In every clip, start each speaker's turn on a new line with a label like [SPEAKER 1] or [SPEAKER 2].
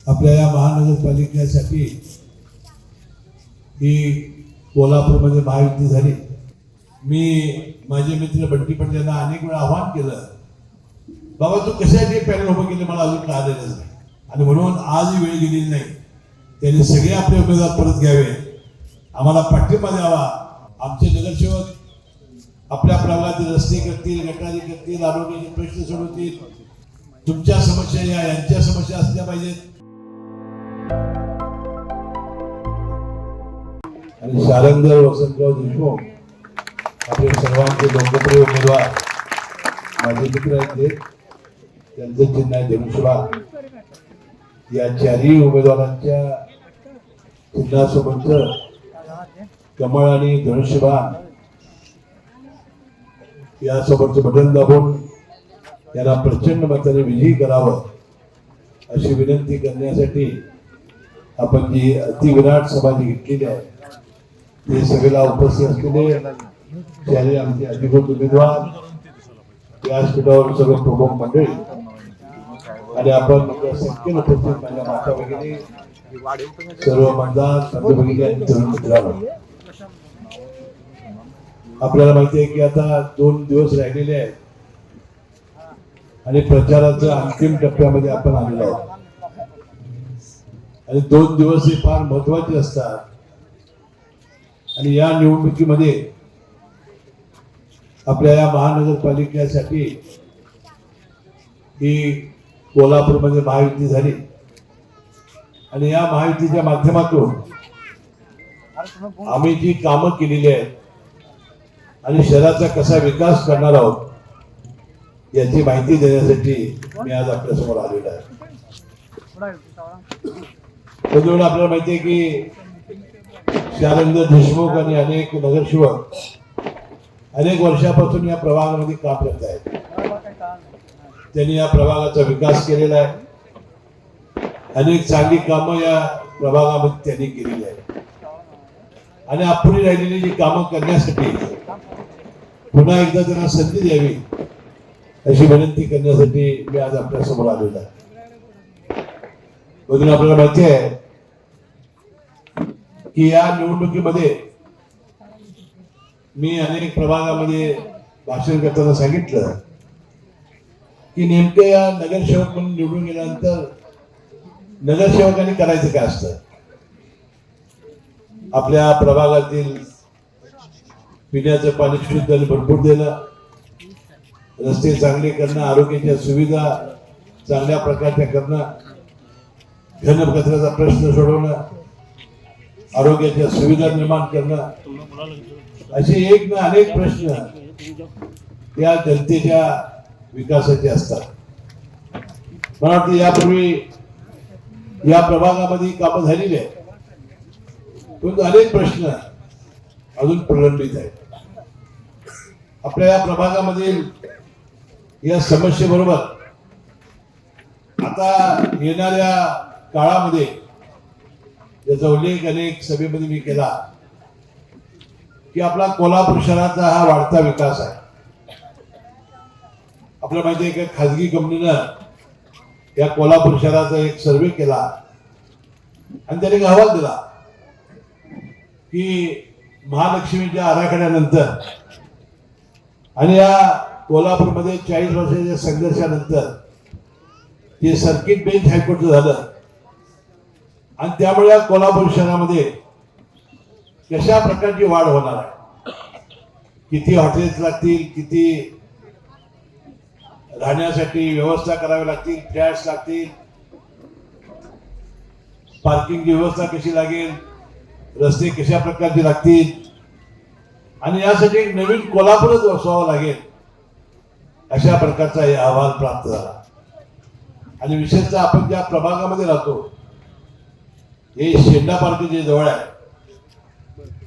[SPEAKER 1] आपल्या या महानगरपालिकेसाठी ही कोल्हापूरमध्ये महायुती झाली। मी माझे मित्र बंटी पाटील यांना अनेक वेळा आवाहन केलं, बाबा तू कशासाठी पॅनल उभं केलं मला अजून कळालेलं नाही, आणि म्हणून आजही वेळ गेलेली नाही। त्यांनी सगळे आपले उमेदवार परत घ्यावे, आम्हाला पाठिंबा द्यावा। आमचे नगरसेवक आपल्या प्रभागातील रस्ते करतील, गटारी करतील, आरोग्याचे प्रश्न सोडवतील। तुमच्या समस्या यांच्या समस्या असल्या पाहिजेत। आणि शारंगर वसंतराव देशमुख आपले सर्वांचे लोकप्रिय उमेदवार माझे मित्र आहेत, त्यांचं चिन्ह आहे धनुष्यबाण। या चारही उमेदवारांच्या चिन्हासोबतचं कमळ आणि धनुष्यबाण यासोबतचं बटन दाबून याला प्रचंड मताने विजयी करावं अशी विनंती करण्यासाठी आपण जी अतिविराट सभा घेतलेली आहे, ते सभेला उपस्थित असलेले त्याने आमचे अधिकृत उमेदवार, व्यासपीठावर सर्व प्रमुख मंडळी आणि आपण संख्येने उपस्थित माझ्या माता भगिनी, सर्व मतदार बंधू भगिनी आणि तरुण मित्रांनो, आपल्याला माहिती आहे की आता 2 दिवस राहिलेले आहेत आणि प्रचाराच्या अंतिम टप्प्यामध्ये आपण आलेलो आहोत। आणि 2 दिवस हे फार महत्वाचे असतात आणि या निवडणुकीमध्ये आपल्या या महानगरपालिकेसाठी ही कोल्हापूरमध्ये महायुती झाली आणि या महायुतीच्या माध्यमातून आम्ही जी कामं केलेली आहेत आणि शहराचा कसा विकास करणार आहोत याची माहिती देण्यासाठी मी आज आपल्या समोर आलेलो आहे। त्यामुळे आपल्याला माहिती आहे की शारंगर देशमुख आणि अनेक नगरसेवक अनेक वर्षापासून या प्रभागामध्ये काम करत आहेत। त्यांनी या प्रभागाचा विकास केलेला आहे, अनेक चांगली कामं या प्रभागामध्ये त्यांनी केलेली आहेत आणि अपुरी राहिलेली जी कामं करण्यासाठी पुन्हा एकदा त्यांना संधी द्यावी अशी विनंती करण्यासाठी मी आज आपल्या समोर आलेलो आहे। अजून आपल्याला माहिती आहे की या निवडणुकीमध्ये मी अनेक प्रभागामध्ये भाषण करताना सांगितलं की नेमकं या नगरसेवक म्हणून निवडून गेल्यानंतर नगरसेवकांनी करायचं काय असतं। आपल्या प्रभागातील पिण्याचं पाणी शुद्ध आणि भरपूर देणं, रस्ते चांगले करणं, आरोग्याच्या सुविधा चांगल्या प्रकारच्या करणं, घनकचऱ्याचा प्रश्न सोडवणं, आरोग्याच्या सुविधा निर्माण करणं, असे एक ना अनेक प्रश्न या जनतेच्या विकासाचे असतात। मला वाटतं यापूर्वी या प्रभागामध्ये कामं झालेली आहेत, परंतु अनेक प्रश्न अजून प्रलंबित आहेत। आपल्या या प्रभागामधील या समस्येबरोबर आता येणाऱ्या काळामध्ये याचा उल्लेख अनेक सभेमध्ये मी केला की आपला कोल्हापूर शहराचा हा वाढता विकास आहे। आपल्याला माहिती आहे की खाजगी कंपनीनं या कोल्हापूर शहराचा एक सर्वे केला आणि त्याने अहवाल दिला की महालक्ष्मीच्या आराखड्यानंतर आणि या कोल्हापूरमध्ये 40 वर्षाच्या संघर्षानंतर जे सर्किट बेंच हायकोर्टचं झालं आणि त्यामुळे या कोल्हापूर शहरामध्ये कशा प्रकारची वाढ होणार आहे, किती हॉटेल्स लागतील, किती राहण्यासाठी व्यवस्था करावी लागतील, फ्लॅट्स लागतील, पार्किंगची व्यवस्था कशी लागेल, रस्ते कशा प्रकारचे लागतील आणि यासाठी एक नवीन कोल्हापूरच वसवावं लागेल अशा प्रकारचा हे अहवाल प्राप्त झाला। आणि विशेषतः आपण ज्या प्रभागामध्ये राहतो हे शेंडा पार्क जे जवळ आहे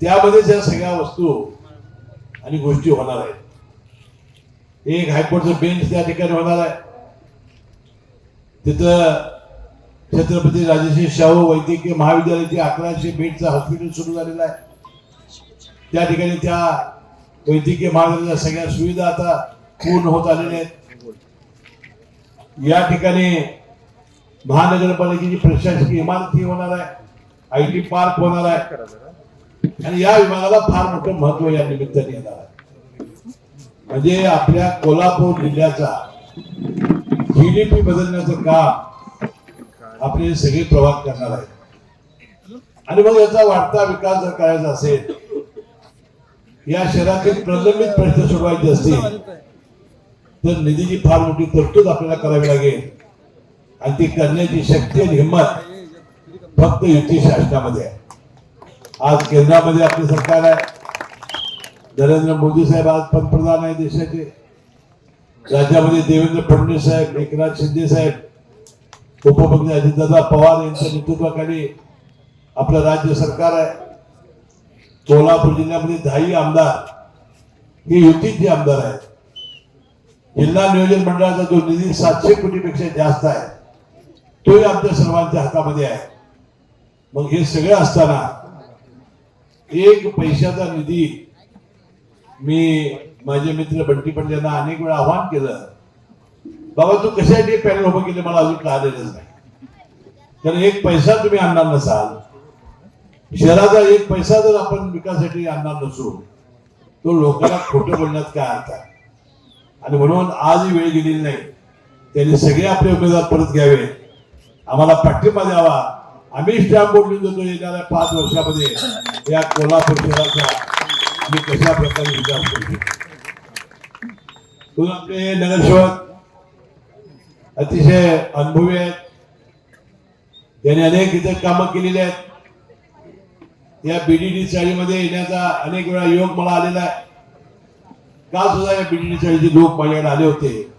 [SPEAKER 1] त्यामध्येच या सगळ्या वस्तू आणि गोष्टी होणार आहेत। एक हायकोर्टचं बेंच त्या ठिकाणी होणार आहे, तिथं छत्रपती राजर्षी शाहू वैद्यकीय महाविद्यालयाचे 1100 बेडचं हॉस्पिटल सुरू झालेलं आहे। त्या ठिकाणी त्या वैद्यकीय महाविद्यालयाच्या सगळ्या सुविधा आता पूर्ण होत आलेल्या आहेत। या ठिकाणी महानगरपालिकेची प्रशासकीय इमारत ही होणार आहे, IT पार्क होणार आहे आणि या विभागाला फार मोठं महत्व या निमित्ताने येणार आहे. म्हणजे आपल्या कोल्हापूर जिल्ह्याचा GDP बदलण्याचं काम आपले सगळे प्रभाग करणार आहेत. आणि मग याचा वाढता विकास जर करायचा असेल, या शहरातील प्रलंबित प्रश्न सोडवायचे असतील तर निधीची फार मोठी तरतूद आपल्याला करावी लागेल आणि ती करण्याची शक्ती आणि हिंमत फक्त युती शासनामध्ये आहे. आज केंद्रामध्ये आपले सरकार आहे, नरेंद्र मोदी साहेब आज पंतप्रधान आहे देशाचे, राज्यामध्ये देवेंद्र फडणवीस साहेब, एकनाथ शिंदे साहेब, उपमुख्यमंत्री अजितदादा पवार यांच्या नेतृत्वाखाली आपलं राज्य सरकार आहे. कोल्हापूर जिल्ह्यामध्ये 10 आमदार हे युतीचे आमदार आहेत. जिल्हा नियोजन मंडळाचा जो निधी 700 कोटीपेक्षा जास्त आहे तोही आमच्या सर्वांच्या हातामध्ये आहे. मग हे सगळं असताना एक पैशाचा निधी, मी माझे मित्र बंटी पाटील यांना अनेक वेळा आव्हान केलं, बाबा तू कशासाठी पॅनल उभं केले मला अजून कळालेलंच नाही. कारण एक पैसा तुम्ही आणणार नसाल, शहराचा एक पैसा जर आपण विकासासाठी आणणार नसू तो लोकांना खोटं बोलण्यात काय अर्थ आहे. आणि म्हणून आजही वेळ गेलेली नाही, त्यांनी सगळे आपले उमेदवार परत घ्यावे, आम्हाला पाठिंबा द्यावा. आम्ही स्टॅम्प बोर्ड देतो येणाऱ्या 5 वर्षामध्ये या कोल्हापूर शहराचा मी कशा प्रकारे विकास करू शकतो. आपले नगरसेवक अतिशय अनुभवी आहेत, त्यांनी अनेक इतर कामं केलेली आहेत. या BDD चाळीमध्ये येण्याचा अनेक वेळा योग मला आलेला आहे. काल सुद्धा या BDD चाळीचे लोक माझ्याकडे आले होते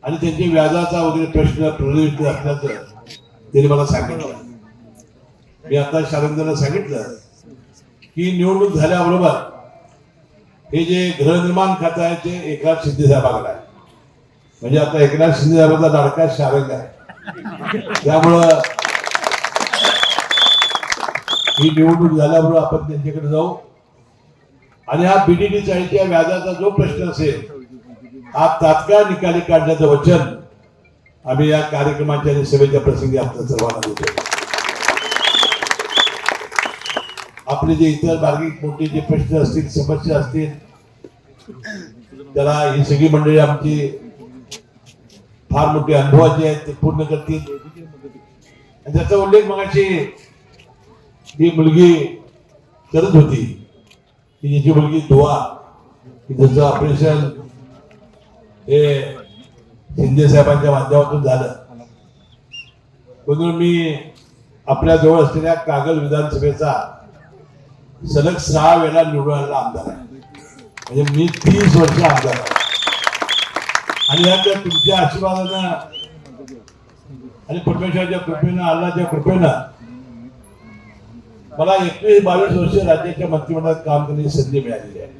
[SPEAKER 1] आणि त्यांचे व्याजाचा वगैरे प्रश्न प्रलंबित असल्याचं त्यांनी मला सांगितलं. मी आता शारंगला सांगितलं की निवडणूक झाल्याबरोबर हे जे गृहनिर्माण खातं आहे ते एकनाथ शिंदे साहेबांकडे आहे. म्हणजे आता एकनाथ शिंदे साहेबांचा लाडका शारंग आहे. त्यामुळं ही निवडणूक झाल्याबरोबर आपण त्यांच्याकडे जाऊ आणि हा BDD चाळीच्या व्याजाचा जो प्रश्न असेल हा तात्काळ निकाली काढण्याचं वचन आम्ही या कार्यक्रमाच्या आणि सभेच्या प्रसंगी आपल्या सर्वांना देतो. आपले जे इतर बार्गिक मोठे जे प्रश्न असतील, समस्या असतील, त्याला ही सगळी मंडळी आमची फार मोठे अनुभवाची आहेत, ते पूर्ण करतील. आणि त्याचा उल्लेख मगाशी ही मुलगी करत होती की जिची मुलगी दुआ, की ज्याचं ऑपरेशन हे शिंदे साहेबांच्या माध्यमातून झालं. म्हणून मी आपल्या जवळ असलेल्या कागल विधानसभेचा सलग 6 वेळा निवडून आलेला आमदार आहे. म्हणजे मी 30 वर्ष आमदार आहे आणि याच्या तुमच्या आशीर्वादानं आणि परमेश्वराच्या कृपेनं, अल्लाच्या कृपेनं मला 21-22 वर्ष राज्याच्या मंत्रिमंडळात काम करण्याची संधी मिळालेली आहे.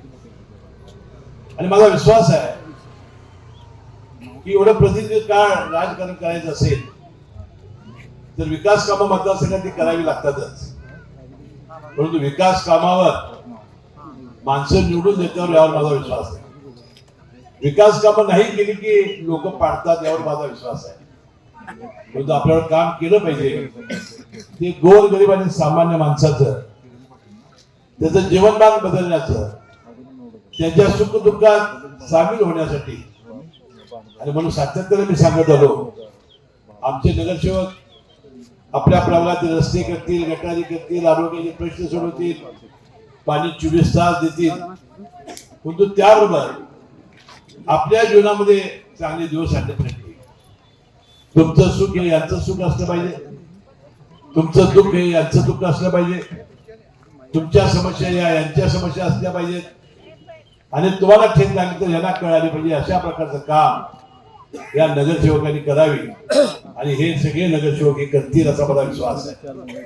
[SPEAKER 1] आणि माझा विश्वास आहे की एवढं प्रतिनिधी काळ राजकारण करायचं असेल तर विकास कामं मतदारसंघात ती करावी लागतातच. परंतु विकास कामावर माणसं निवडून देण्यावर यावर माझा विश्वास आहे. विकास कामं नाही केली की लोक पाडतात यावर माझा विश्वास आहे. परंतु आपल्याला काम केलं पाहिजे. ते गोरगरीब आणि सामान्य माणसाचं त्याचं जीवनमान बदलण्याचं, त्याच्या सुखदुःखात सामील होण्यासाठी. आणि म्हणून सातत्याने मी सांगत आलो, आमचे नगरसेवक आपल्या प्रभागातील रस्ते करतील, गटारी करतील, आरोग्याचे प्रश्न सोडवतील, पाणी 24 तास देतील. परंतु त्याबरोबर आपल्या जीवनामध्ये चांगले दिवस आणण्यासाठी तुमचं सुख हे यांचं सुख असलं पाहिजे, तुमचं दुःख हे यांचं दुःख असलं पाहिजे, तुमच्या समस्या या यांच्या समस्या असल्या पाहिजेत आणि तुम्हाला ठेच लागली तर यांना कळाली पाहिजे. अशा प्रकारचं काम या नगरसेवकांनी करावी आणि हे सगळे नगरसेवक हे करतील असा मला विश्वास आहे.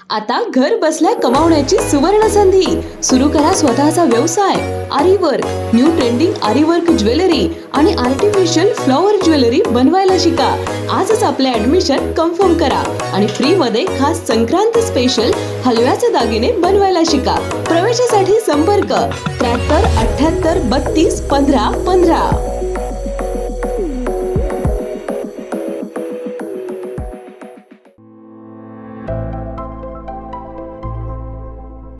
[SPEAKER 2] आता घर बसल्या कमावण्याची सुवर्ण संधी. सुरू करा स्वतःचा व्यवसाय. Aari work, new trending aari work jewellery आणि आर्टिफिशियल फ्लॉवर ज्वेलरी बनवायला शिका. आजच आपले ऍडमिशन कन्फर्म करा आणि फ्री मध्ये खास संक्रांत स्पेशल हलव्याचे दागिने बनवायला शिका. प्रवेशासाठी संपर्क 73 78 32 15 15.
[SPEAKER 3] आहे